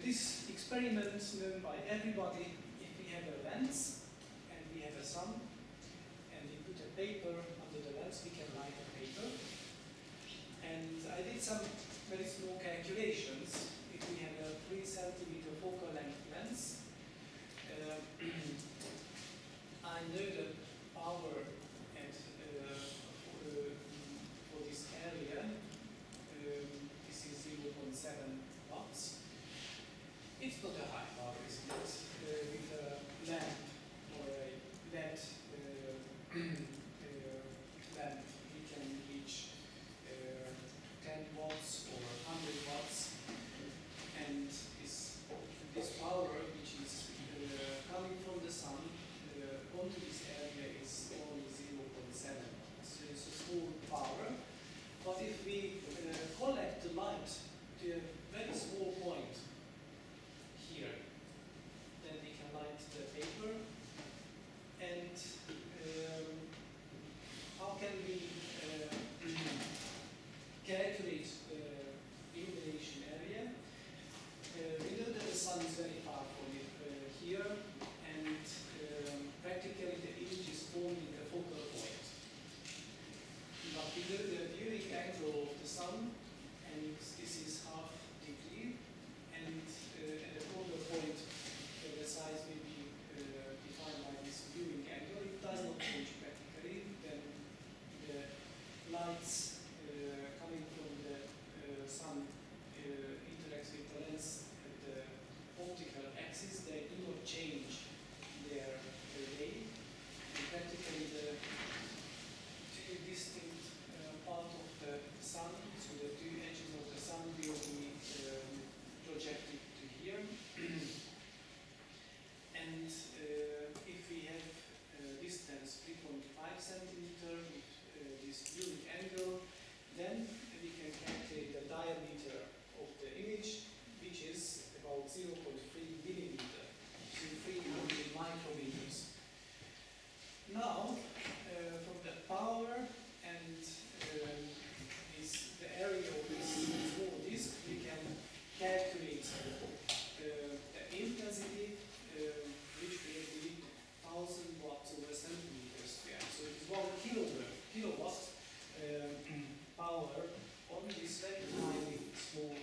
this experiment is known by everybody. If we have a lens and we have a sun, and we put a paper under the lens, we can light a paper. And I did some very small calculations. If we have a 3 centimeter focal length lens, I know the power and for this area, this is 0.7 watts. It's not a high power, isn't it? With a lamp or a LED lamp, we can reach 10 watts or 100 watts. And this power, which is coming from the sun onto this area, is only 0.7 watts. So it's a small power. But if we collect the light to a very small point here, then we can light the paper. And how can we calculate the illumination area? We know that the sun is very far from it here, and practically the image is formed in the focal point. But we know the viewing angle of the sun, and this is half degree, and at the focal point the size will be defined by this viewing angle. It does not change practically. Then the lights coming from the sun interacts with the lens at the optical axis. They do not change their way. And practically the two distinct parts of the sun, so the two edges of the sun will be projected to here. And if we have distance 3.5 centimeter with this viewing angle, then we can calculate the diameter of the image, which is about 0.3 millimeter, so 300 micrometers. Now, from the power and the area of this small disk, we can calculate the intensity, which will be 1000 watts over centimeter square. So it is 1 kilowatt power on this very tiny small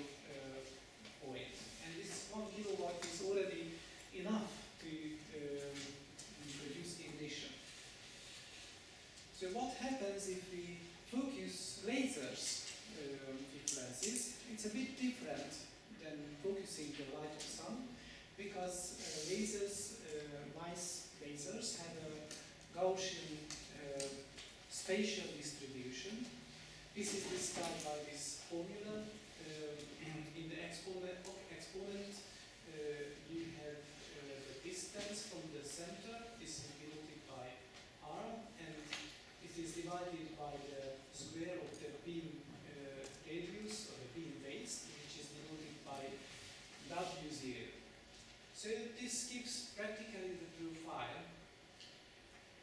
point. And this 1 kilowatt is already enough to produce ignition. So what happens if we focus lasers with lenses? It's a bit different than focusing the light of sun, because lasers, nice lasers, have a Gaussian spatial distribution. This is described by this formula. In the exponent you have the distance from the center. This is denoted by r, and it is divided by the square of the beam radius, or the beam base, which is denoted by W0. So this gives practically the profile.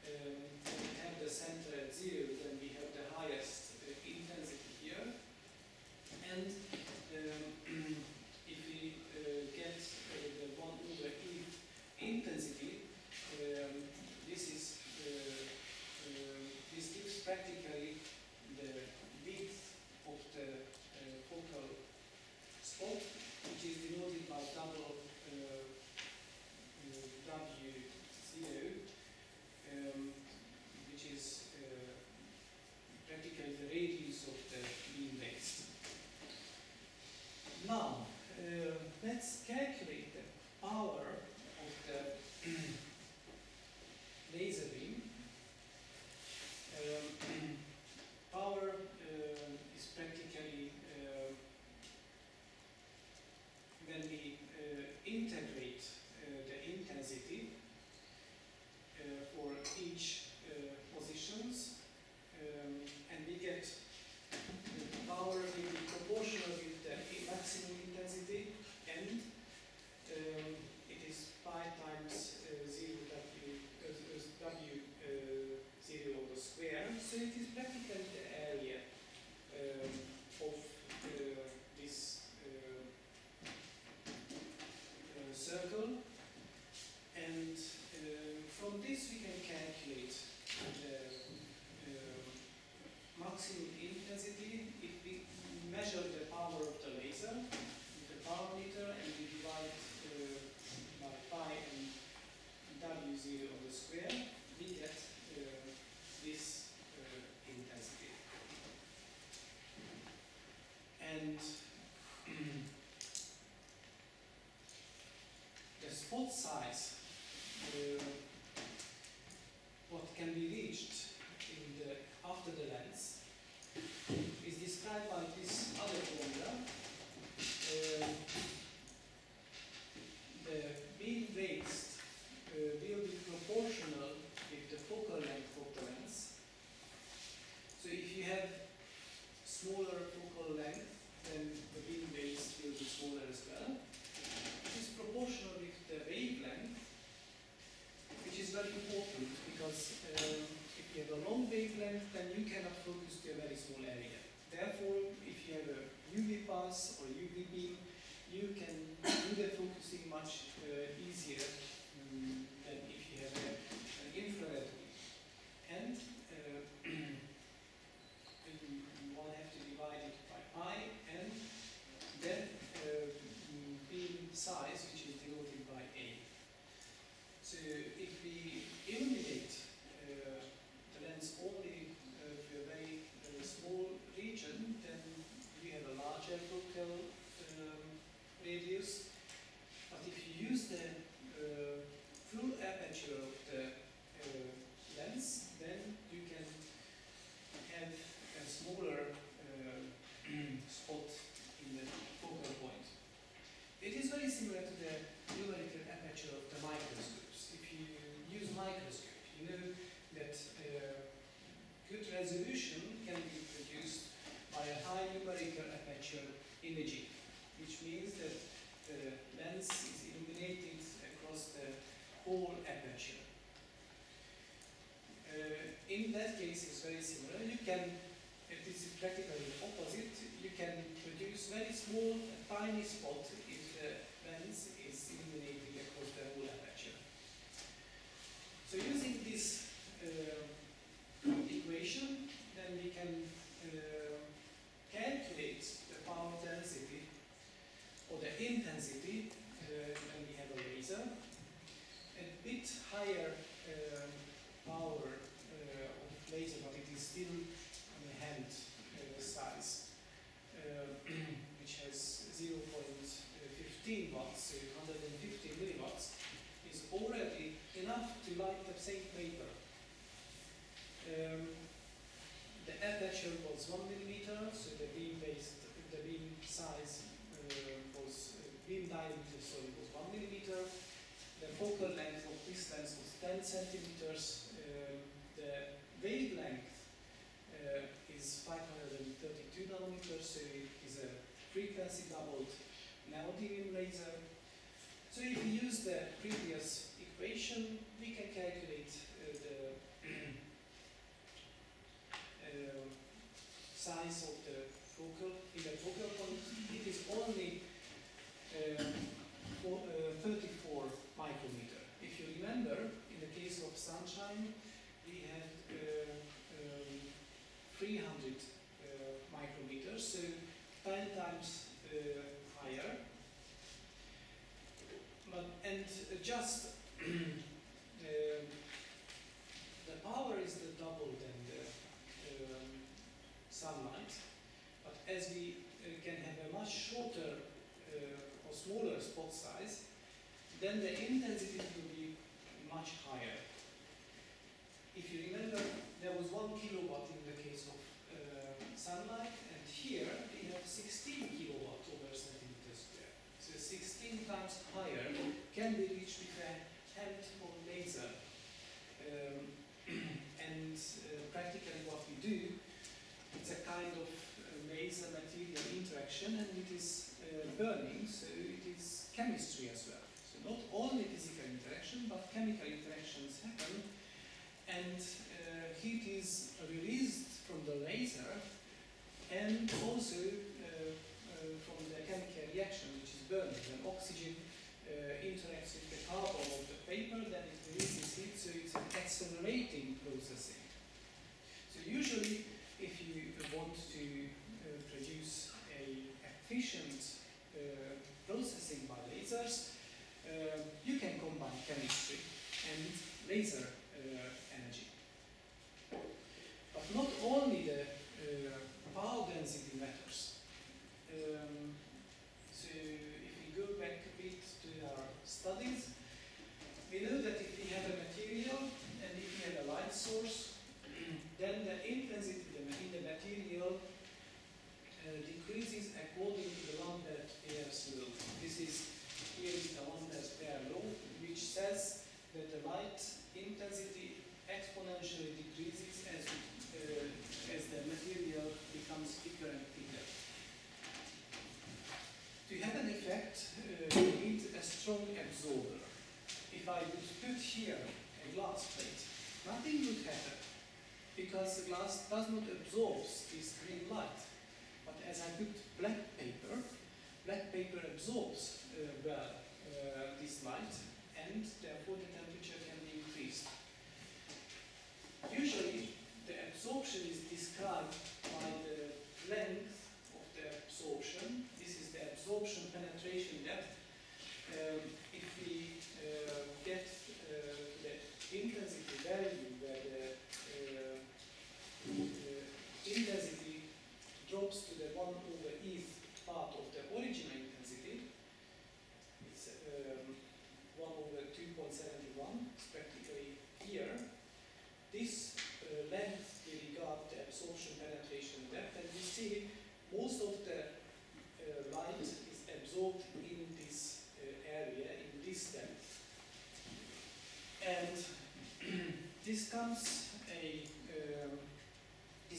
When we have the center at 0, then we have the highest intensity here. And if we get the 1 over E intensity, this gives practically the width of the focal spot, which is denoted by double W0, which is practically the radius of the beam base. Now, let's calculate the power of the laser beam. Power is practically when we integrate the intensity for each positions, and we get the power will be proportional with the maximum intensity, and it is pi times 0 W you can do the focusing much easier than if you have an infrared beam. And one have to divide it by pi, and then beam size, which is denoted by A. So if we illuminate the lens only to a very small region, then we have a larger focal radius. But if you use the full aperture of the lens, then you can have a smaller spot in the focal point. It is very similar to the numerical aperture of the microscopes. If you use microscope, you know that good resolution can be produced by a high numerical aperture imaging, which means that the lens is illuminated across the whole aperture. In that case, it's very similar. You can, this is practically the opposite, you can produce very small, tiny spot if the lens is illuminated across the whole aperture. So using this equation, then we can calculate the power density or the intensity when we have a laser. A bit higher power of laser, but it is still hand size, which has 0.15 watts, so 150 milliwatts, is already enough to light the same paper. The aperture was 1 millimeter, so the beam size was beam diameter, sorry, was 1 millimeter. The focal length of this lens was 10 centimeters. The wavelength is 532 nanometers, so it is a frequency doubled neodymium laser. So if we use the previous equation, we can calculate the size of the focal, in the focal point. It is only 34 micrometer. If you remember, in the case of sunshine, we had 300 micrometers, so 10 times higher. And just the power is the double than the sunlight, but as we can have a much shorter or smaller spot size, then the intensity will be much higher. If you remember, there was 1 kilowatt in the case of sunlight, and here we have 16 kilowatt over centimeter square. So 16 times higher can be reached with a hand-on laser. And practically what we do, it's a kind of laser material interaction, and it is burning, so it is chemistry as well. So not only physical interaction, but chemical interactions happen, and heat is released from the laser, and also from the chemical reaction, which is burning. When oxygen interacts with the carbon of the paper, then it releases heat, so it's an accelerating processing. So usually, if you want to produce an efficient processing by lasers, you can combine chemistry and laser energy. But not only the power density matters. So if we go back a bit to our studies, we know that if we have a material and if we have a light source, then the intensity in the material decreases according to the Lambert-Beer's law. This is here is the Lambert-Beer law, which says that the light intensity exponentially decreases as the material becomes thicker and thicker. To have an effect, you need a strong absorber. If I would put here a glass plate, nothing would happen, because the glass does not absorb this green light. But as I put black paper paper absorbs well this light, and therefore the temperature can be increased. Usually, the absorption is described by the length of the absorption. This is the absorption penetration depth. If we get the intensity value where the intensity drops to the 1/eth part of the original intensity, it's 1/2.71, it's practically here. This length we regard the absorption penetration depth, and we see most of the light is absorbed in this area, in this depth. And this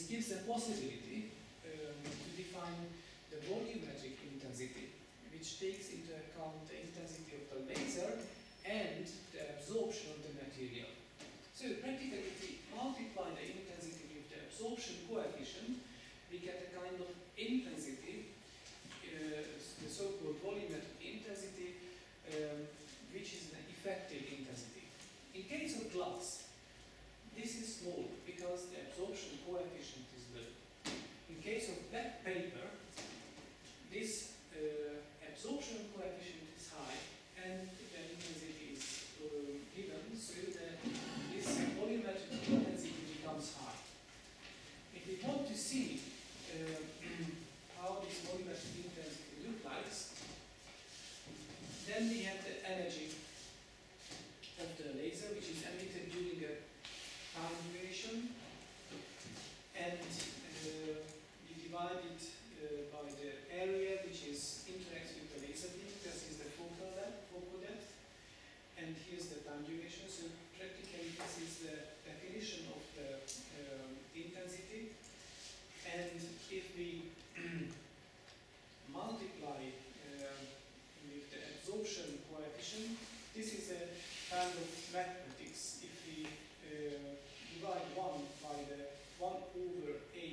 gives a possibility to define the volumetric intensity, which takes into account the intensity of the laser and the absorption of the material. So practically, if we multiply the intensity with the absorption coefficient, we get a kind of intensity, the so-called volumetric intensity, which is an effective intensity. In case of glass, this is small because the absorption coefficient is low. In case of black paper, this absorption coefficient is high and the intensity is given, so that this volumetric intensity becomes high. If we want to see how this volumetric intensity looks like, then we have the energy of the laser, which is emitted during a time duration, and we divide it by the area which is interacts with the laser beam. This is the focal depth, and here's the time duration. So practically, this is the definition of the intensity. And if we multiply with the absorption coefficient, this is a kind of mathematics. If we divide 1 by the 1/a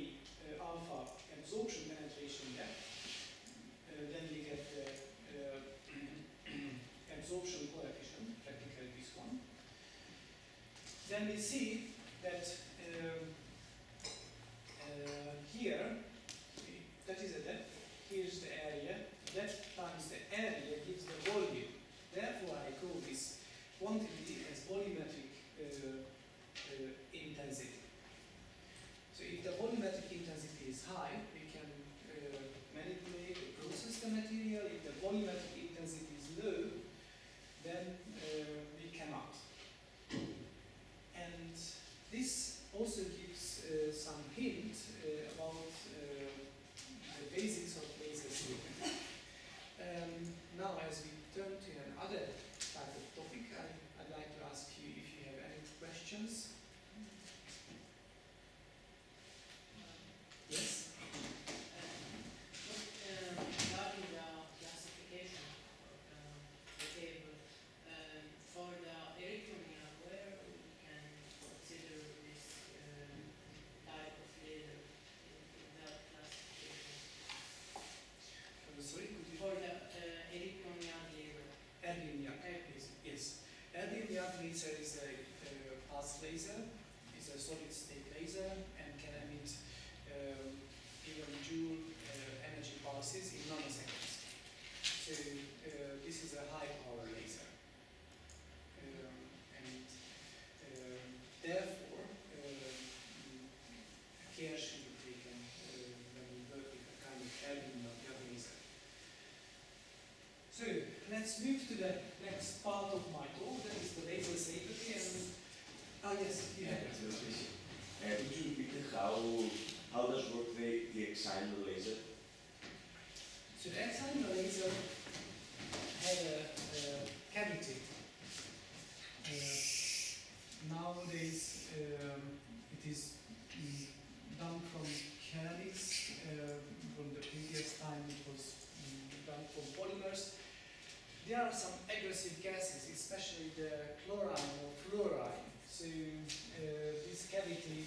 alpha absorption penetration depth, then we get the absorption coefficient, practically this one. Then we see that here, that is the depth, here's the area, depth times the area gives the volume. Therefore, I call this quantity as volumetric intensity. So if the volumetric intensity is high, we can manipulate or process the material. If the volumetric intensity is low, then we cannot. And this also gives some hint about the basics of laser silicon. Now, as we turn to another type of topic, I'd like to ask you if you have any questions. Yes? Regarding the classification of the table, for the electronia, where we can consider this type of laser in that classification? Sorry, could you? For the electronia laser. Erbium laser, yes. Erbium laser is a pulse laser. It's a solid state laser and can emit even joule energy pulses in nanoseconds. So this is a high power laser. And therefore, care should be taken when we work with a kind of erbium laser. So let's move to the next part of my talk, that is the laser safety. And yes, you have it. Could you repeat how does work the excimer laser? So the excimer laser had a cavity. Nowadays it is done from ceramics. From the previous time it was done from polymers. There are some aggressive gases, especially the chlorine or fluorine. So this cavity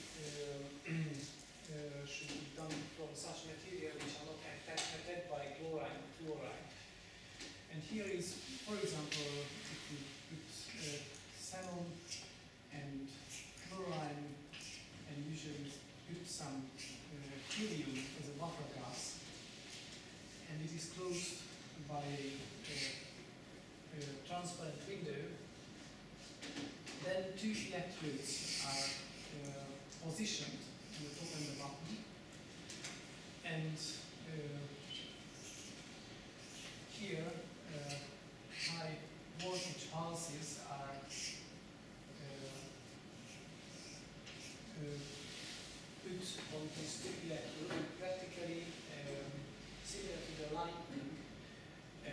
should be done from such material which are not affected by chlorine or fluorine. And here is, for example, if we put xenon and chlorine and usually put some helium as a buffer gas, and it is closed by a transparent window, then two electrodes are positioned on the top and the bottom, and here high voltage pulses are put on this two electrode, and practically similar to the lightning, a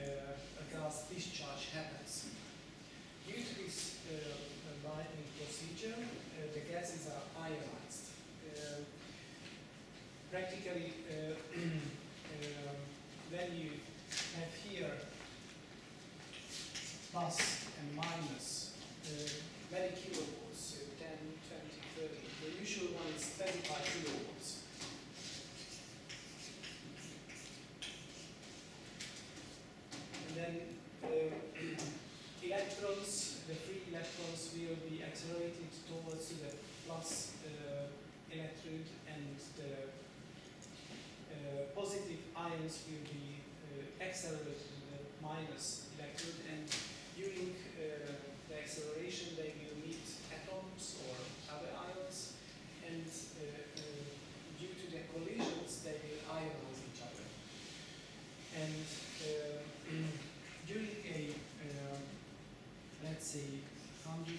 gas discharge happens. Due to this lightning procedure, the gases are ionized. Practically, when you have here plus and minus many kilovolts, so 10, 20, 30. The usual one is 25 kilovolts. And then electrons, the free electrons will be accelerated towards the plus electrode, and the positive ions will be accelerated to the minus electrode, and during the acceleration they will meet atoms or other ions, and due to the collisions they will ionize each other. And during a let's say 100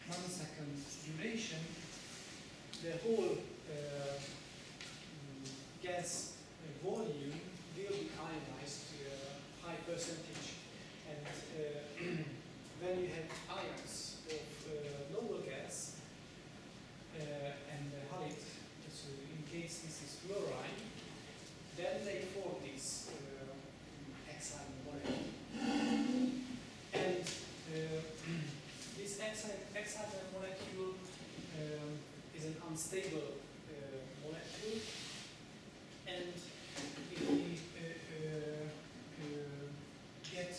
nanosecond duration, the whole gas volume will be ionized to a high percentage. And when you have ions of noble gas and halide, so in case this is fluorine, then they form this excited molecule. And this excited molecule is an unstable molecule. And if we get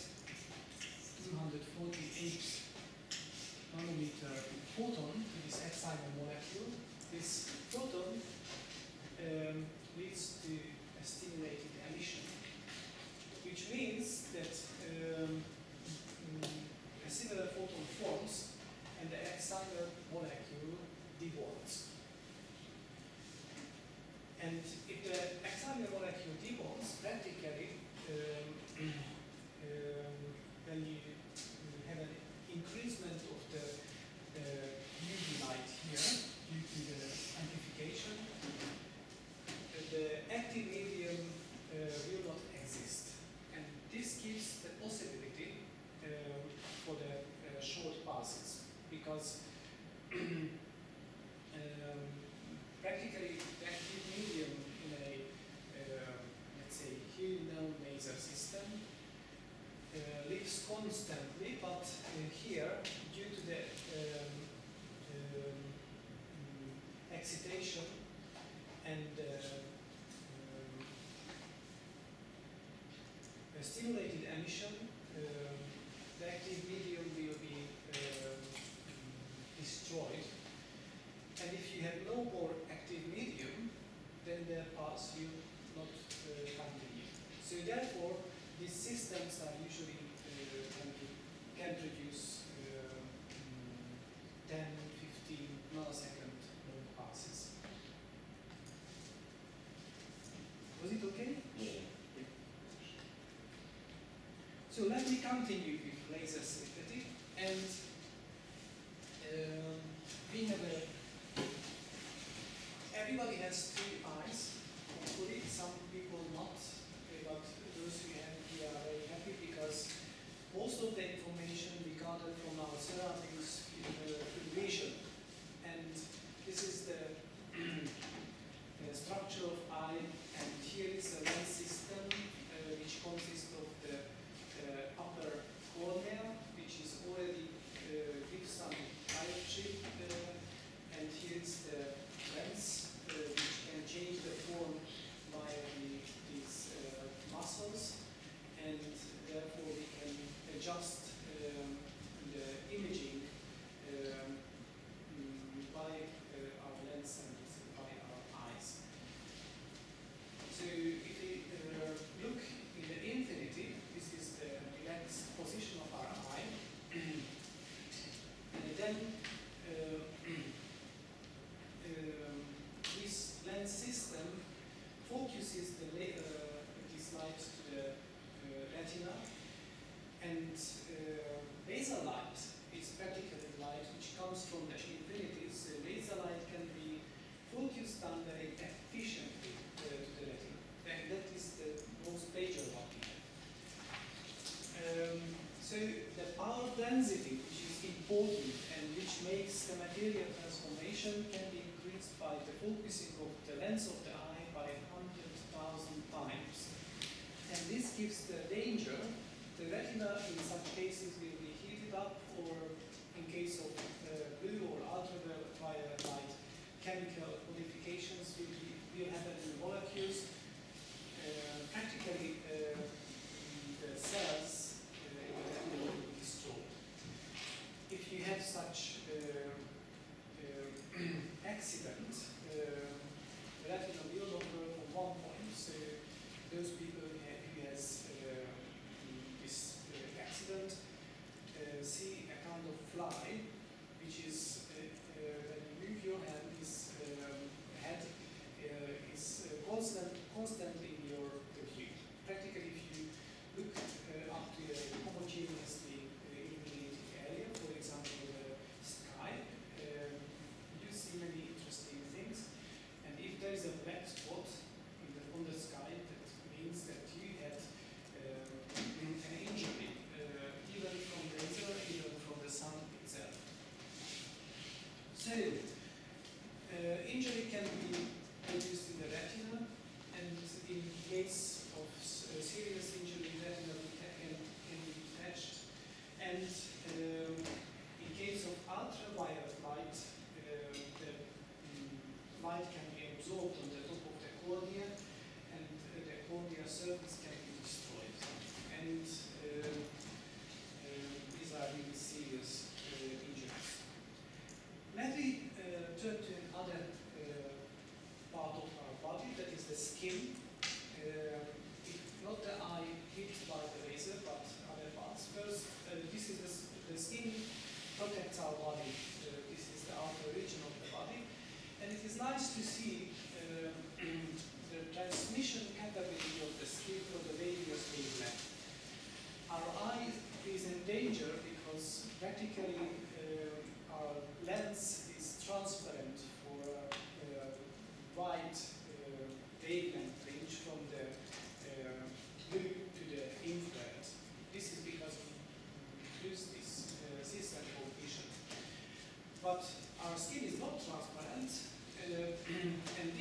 248 nanometer photon to this excited molecule, this photon leads to a stimulated emission, which means that a similar photon forms and the excited molecule debonds. And if the excited molecule debonds, practically when you have an increasement of the UV light here due to the amplification, the active medium will not exist. And this gives the possibility for the short pulses, because practically the active medium in a let's say helium laser system lives constantly, but here, due to the excitation and stimulated emission, the active medium will be destroyed. And if you have no more active medium, then the pulse will not continue. So therefore, these systems are usually can produce 10, 15 nanosecond long pulses. Was it okay? Yeah. So let me continue with laser synthetic, and we have everybody has two eyes. Hopefully, some people not, but those we have, we are very happy because most of the information we gather from our surroundings through vision, and this is the structure of eye, and here is a lens system which consists of the upper cornea, which is already gives some dioptry, and here is the lens which can change the form by the therefore we can adjust the imaging by our lens and by our eyes. So if we look in the infinity, this is the lens position of our eye, and then this lens system focuses this light to the retina, and laser light is practically light which comes from the infinities. Laser light can be focused down very efficiently to the retina, and that is the most major one. So the power density, which is important and which makes the material transformation, can be increased by the focusing of the lens of the eye by 100,000 times. And this gives the danger. The retina in some cases will be heated up, or in case of blue or ultraviolet light, chemical modifications will happen in the molecules. Practically, the cells will be destroyed. If you have such accident, the retina will not work on one point. So those people who has this accident see a kind of fly, which is when you move your hand, this head is constantly in your view. Practically, if you look up to a homogeneously illuminated area, for example the sky, you see many interesting things. And if there is a black spot on the sky, that means that you had an injury, even from laser, even from the sun itself. So, injury can be produced in the retina, and in case of serious injury, the retina can be detached. And in case of ultraviolet light, the light can be absorbed on the top of the cornea, and the cornea surface can be destroyed. And these are really serious injuries. Let me turn to another part of our body, that is the skin. Not the eye hit by the laser, but other parts. First, this is the skin protects our body. This is the outer region of the body. And it is nice to see the transmission capability of the skin for the various wavelengths. Our eye is in danger because practically our lens is transparent for a wide wavelength range from the blue to the infrared. This is because we use this system of vision. But our skin is not transparent, and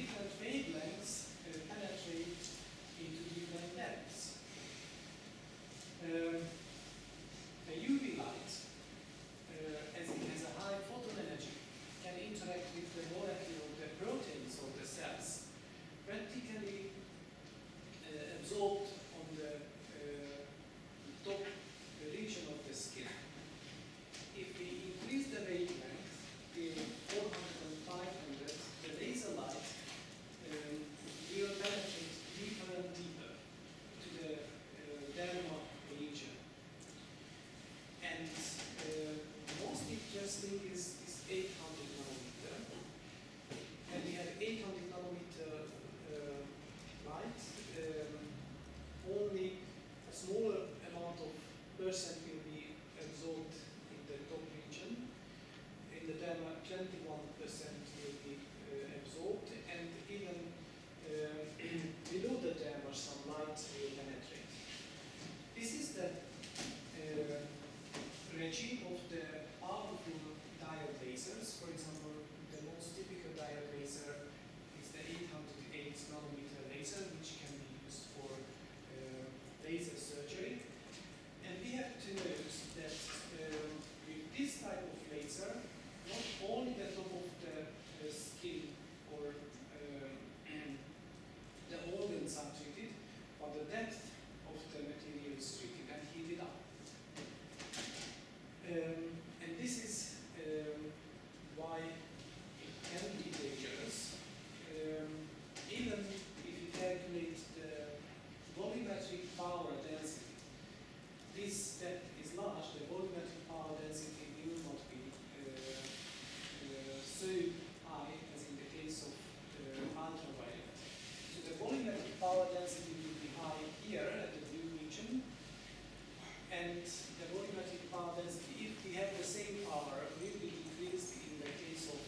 and the volumetric power density, if we have the same power, will be decreased in the case of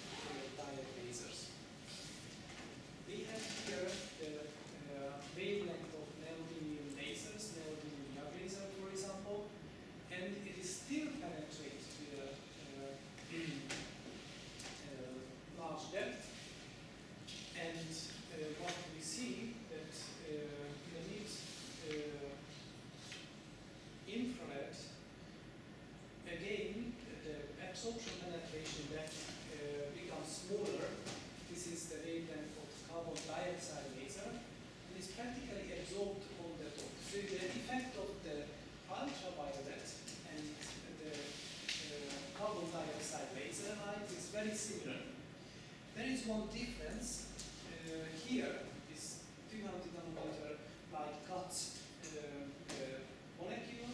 direct lasers. We have here the wavelength of neodymium lasers, neodymium YAG laser, for example, and it is still penetrates to a large depth. And what we see that beneath infrared, again, the absorption penetration depth becomes smaller. This is the wavelength of carbon dioxide laser, and is practically absorbed on the top. So the effect of the ultraviolet and the carbon dioxide laser light is very similar. There is one difference. Here, this 200 nanometer light cuts the molecule.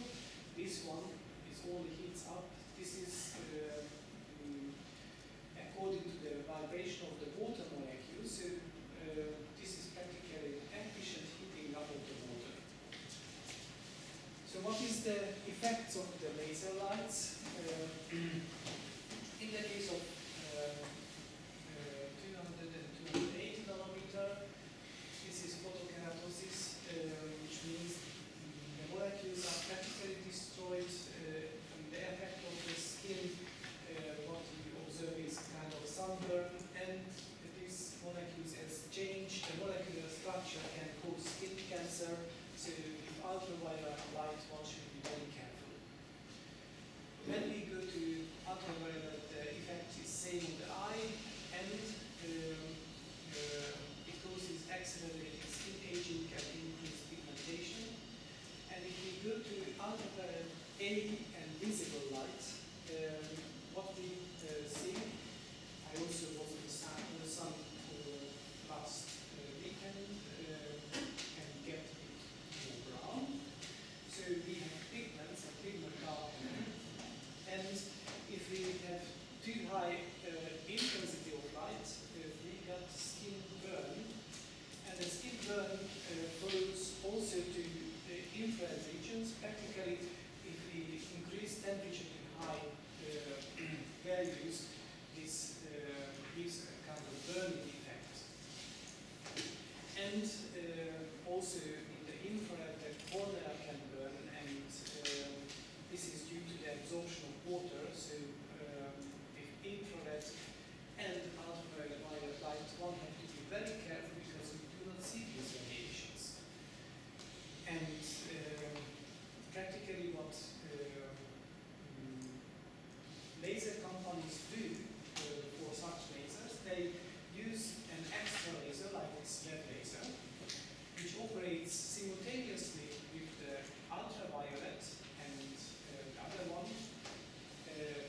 This one is only heats up. This is according to the vibration of the water molecule. So this is practically efficient heating up of the water. So what is the effects of the laser lights? In the case of 200 and 280 nanometer, this is photokeratosis, which means the molecules are practically destroyed. The effect of the skin, what we observe is kind of sunburn, and these molecules exchange. The molecular structure can cause skin cancer, so with ultraviolet light, one should be very careful. When we go to ultraviolet, the effect is same on the eye, and it causes accelerated skin aging and increased pigmentation. And if we go to ultraviolet A and visible light, what we see, I also was in the sun last weekend, and get more brown. So we have pigments and pigment darkening. And if we have too high intensity of light, we got skin burn. And the skin burn follows also to infrared regions. Practically, if we increase temperature to high values, this gives a kind of burning effect. And also in the infrared, the cornea can burn, and this is due to the absorption of water. So with infrared and ultraviolet light, one has to be very careful because we do not see these radiations. And practically what laser companies do for such lasers, they use an extra laser like this red laser, which operates simultaneously with the ultraviolet and the other one,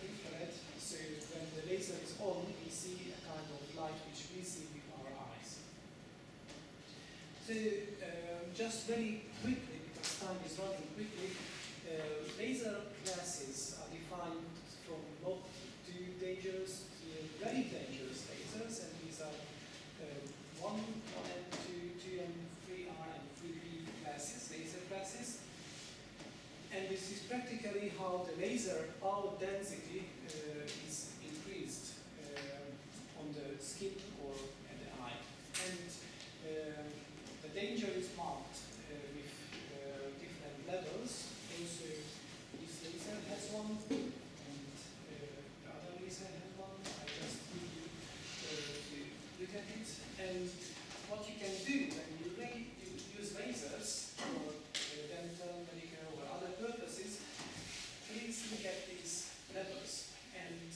infrared. So when the laser is on, we see a kind of light which we see with our eyes. So just very quickly, because time is running quickly, laser classes are defined from not too dangerous to very dangerous lasers, and these are 1 and 2, 2 and 3R and 3B classes, laser classes. And this is practically how the laser power density is increased on the skin or at the eye. And the danger is marked with different levels. Also, this laser has one, and the other laser has one. I just need you to look at it. And what you can do when you use lasers for dental, medical, or other purposes, please look at these levels. And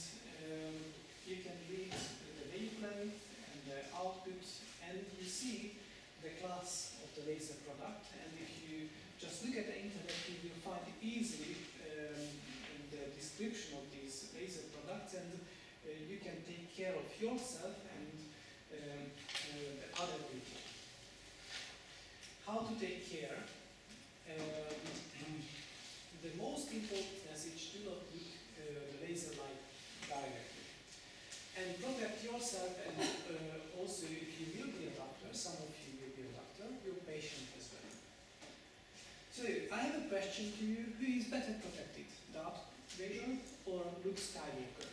you can read the wavelength and the output, and you see the class of the laser product. And if you just look at the internet, you will find easily the description of these laser products, and you can take care of yourself and the other people. How to take care? The most important message: do not look the laser light directly. And protect yourself, and also if you will be a doctor, some of you will be a doctor, your patient as well. So I have a question to you: who is better protected? Darth Vader or Luke Skywalker?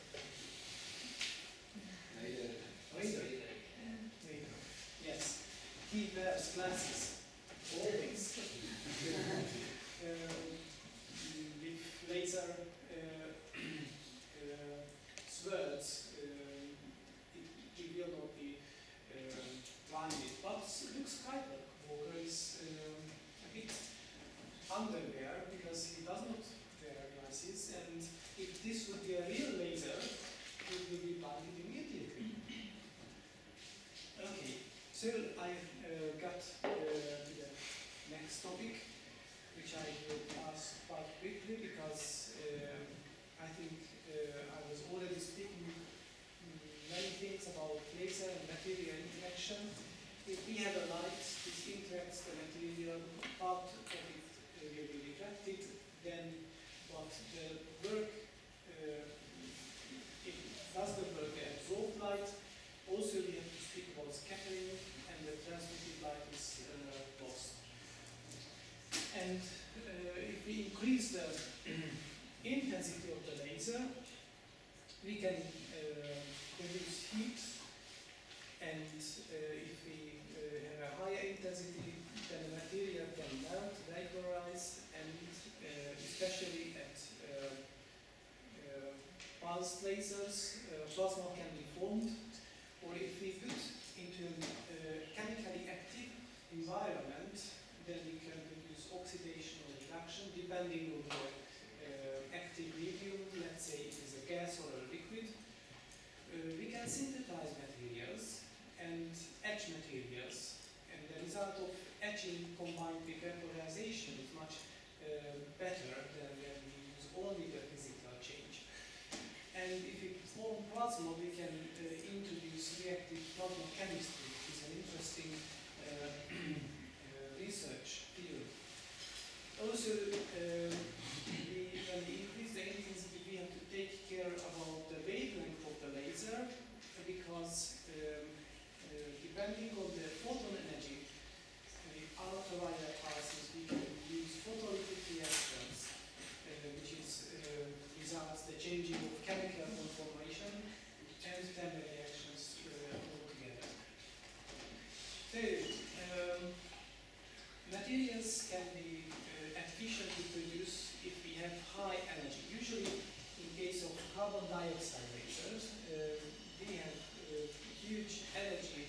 Vader. Vader. Vader. Yes. He wears glasses. Always. With laser swords, it will not be blinded. But Luke Skywalker is a bit underwear because he does not wear glasses, and if this would be a real laser, it will be blinded immediately. Okay, so I got to the next topic, which I will pass quite quickly because I think I was already speaking many things about laser and material interaction. If we have a light, this interacts the material, part of it will be reflected, then what the work, it does the work absorb light. Also we have to speak about scattering, and the transmitted light is lost. And if we increase the intensity of the laser, we can produce heat, and if we have a higher intensity, then the material can melt, vaporize, and especially at pulsed lasers, plasma can be formed, or if we put into a chemically active environment, then we can produce oxidation or reduction depending on the active medium. Let's say it is a gas or a liquid. We can synthesize materials and etch materials, and the result of etching combined with vaporization is much better than when we use only the physical change. And if we form plasma, we can introduce reactive plasma chemistry, which is an interesting research field. Also, when we increase the intensity, we have to take care about the wavelength of the laser, because depending on the photon energy, with ultraviolet pulses, we can use photolytic reactions, which is results the changing of chemical conformation and thermal reactions altogether. So, materials can be efficiently produced if we have high energy. Usually, in case of carbon dioxide lasers, we have huge energy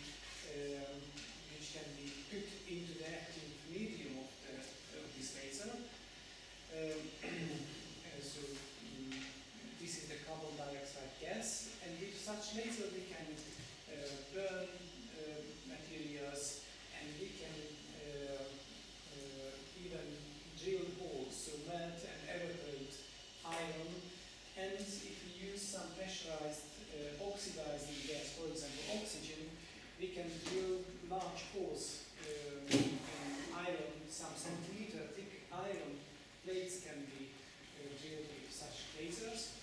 which can be put into the active medium of this laser. So this is the carbon dioxide gas, and with such laser we can burn materials, and we can even drill holes, so melt and evaporate iron. And if we use some pressurized oxidizing gas, for example oxygen, we can drill large holes in iron, some centimeter thick iron plates can be drilled with such lasers.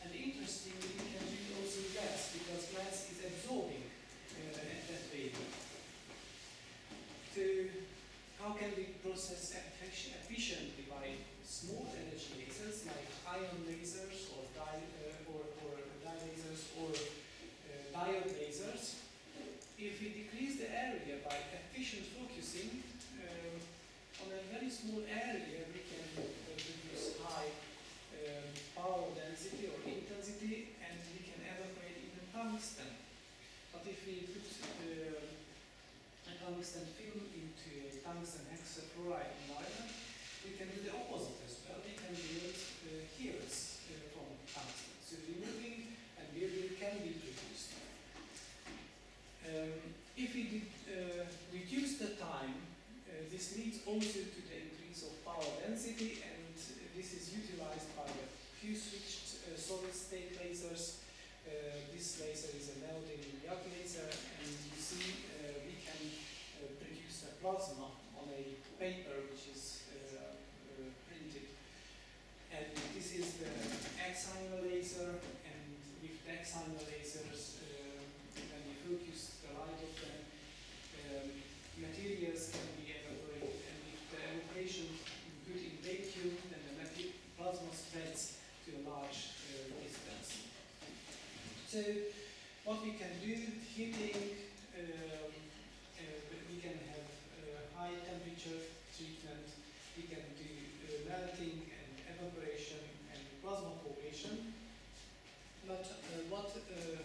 And interestingly, we can drill also glass, because glass is absorbing at that wavelength. So how can we process efficiently by small energy lasers like ion lasers or dye lasers or diode lasers? If we decrease the area by efficient focusing, on a very small area we can produce high power density or intensity, and we can evaporate even tungsten. But if we put a tungsten film into a tungsten hexafluoride environment, we can do the opposite as well. We can build heels from tungsten. So removing and building can be produced. If we reduce the time, this leads also to the increase of power density, and this is utilized by the Q-switched solid-state lasers. This laser is a melting Young laser, and you see we can produce a plasma on a paper which is printed. And this is the X-angle laser, and with the X-angle lasers, when we focus the light of them, materials can be evaporated, and if the evaporation put in vacuum, then the plasma spreads So what we can do, heating, we can have high temperature treatment, we can do melting and evaporation and plasma formation. But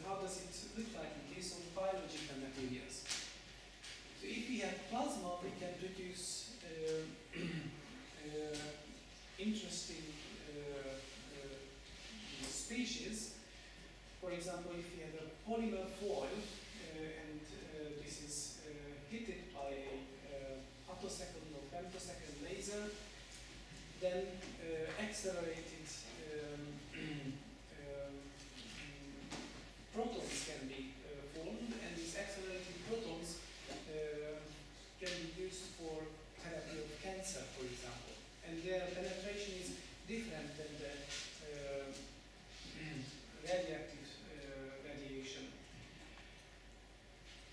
how does it look like in case of biological materials? So if we have plasma, we can produce interesting species. For example, if we have a polymer foil and this is heated by a attosecond or femtosecond laser, then accelerated protons can be formed, and these accelerated protons can be used for therapy of cancer, for example. And their penetration is different than the radioactive radiation.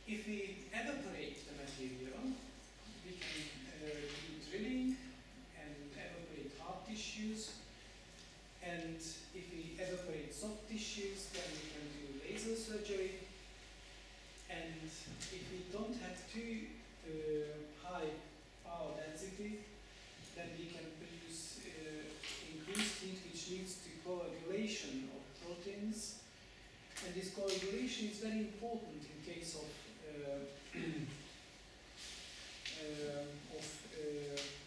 If we evaporate the material, we can do drilling and evaporate hard tissues. And if we evaporate soft tissues, then we can do laser surgery. And if we don't have too high power density, then we can produce increased heat, which leads to coagulation of proteins. And this coagulation is very important in case of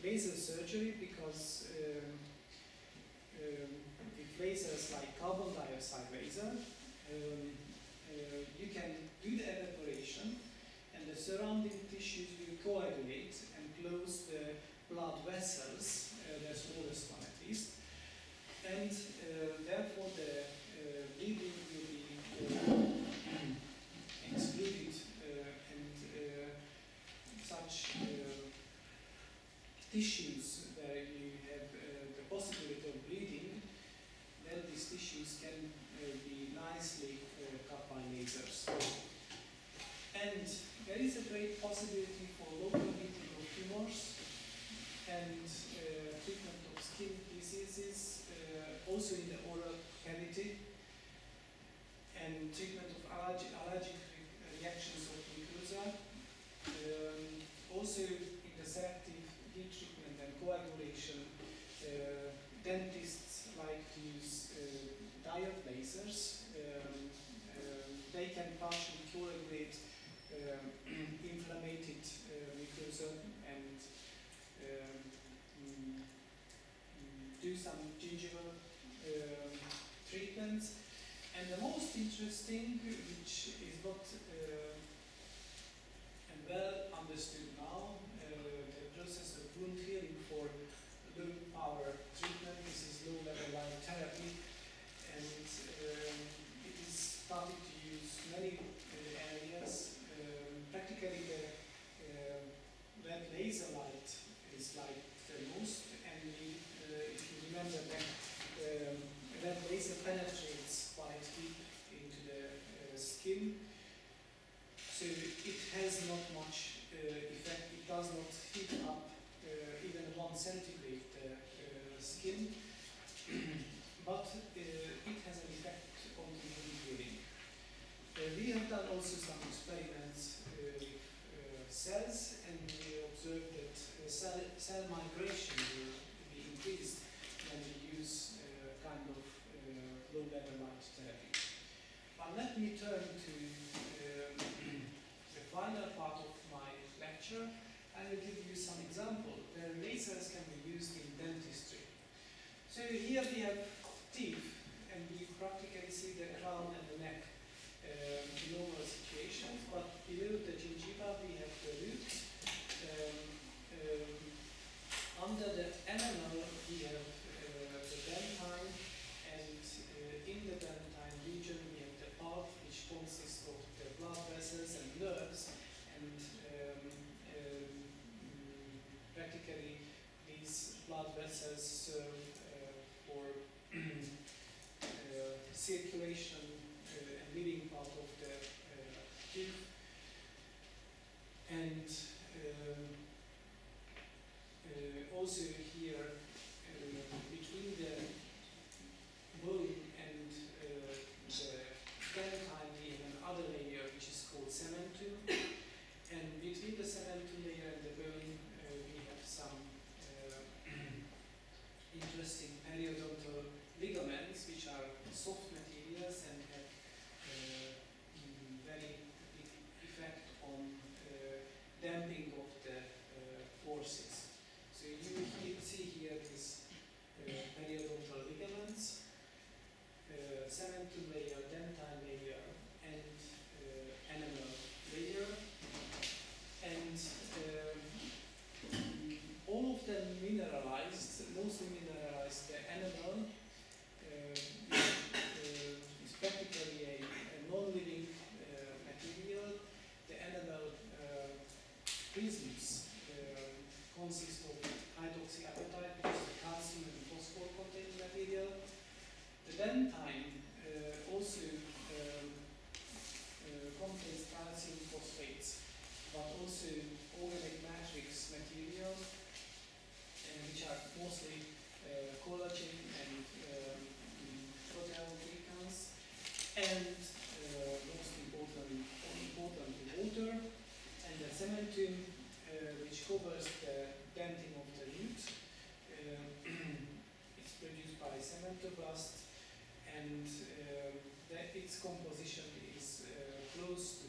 laser surgery, because with lasers like carbon dioxide laser, you can do the evaporation and the surrounding tissues will coagulate and close the blood vessels, the smallest one at least, and therefore the bleeding will be excluded, and such tissues where you have the possibility of bleeding, then these tissues can be nicely cut by lasers. And there is a great possibility for local heating of tumors and treatment of skin diseases, also in the oral cavity, and treatment of allergic reactions of mucosa. Also in the selective heat treatment and coagulation, dentists like to use diode lasers. They can partially coagulate inflamed mucosa and do some gingival treatments. And the most interesting, which is not well understood now, the process of wound healing for low power treatment. This is low level light therapy, and it is started to use many areas. Practically the red laser light is like the most, and if you remember that red laser penetrates quite deep into the skin, so it has not much effect. It does not heat up even 1 centigrade the skin, but it has an effect on the wound healing. We have done also some experiments with cells, and we observed that cell migration will be increased when we use kind of low-level light therapy. But let me turn to the final part of my lecture. I will give you some examples where lasers can be used in dentistry. So here we have teeth, and we practically see the crown and the neck in normal situations, but below the gingiva we have the roots. Under the enamel we have the dentine, and in the dentine region we have the pulp, which consists of the blood vessels and nerves, and practically these blood vessels serve for circulation and living part of the tooth. And also here soft materials and have very big effect on damping of the forces. So you see here these periodontal ligaments, cementum layer, dentine layer, and enamel layer, and all of them mineralized, mostly mineralized. The enamel is practically a non-living material. The enamel prisms consist of hydroxyapatite, which is a calcium and phosphor containing material. The dentine also contains calcium phosphates, but also organic matrix material, which are mostly collagen and proteoglycans, and most importantly water, and the cementum, which covers the dentin of the root. It's produced by cementoblast, and its composition is close to